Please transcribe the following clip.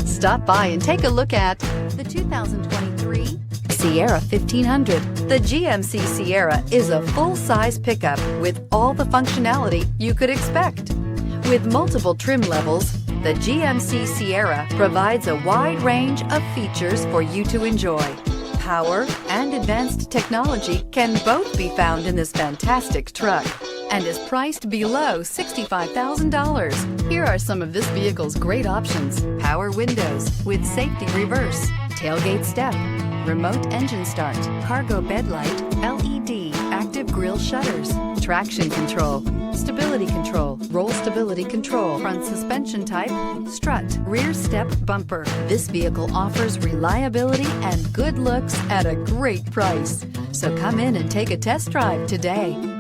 Stop by and take a look at the 2023 Sierra 1500. The GMC Sierra is a full-size pickup with all the functionality you could expect. With multiple trim levels, the GMC Sierra provides a wide range of features for you to enjoy. Power and advanced technology can both be found in this fantastic truck and is priced below $65,000. Here are some of this vehicle's great options: power windows with safety reverse, tailgate step, remote engine start, cargo bed light, LED, active grille shutters, traction control, stability control, roll stability control, front suspension type, strut, rear step bumper. This vehicle offers reliability and good looks at a great price. So come in and take a test drive today.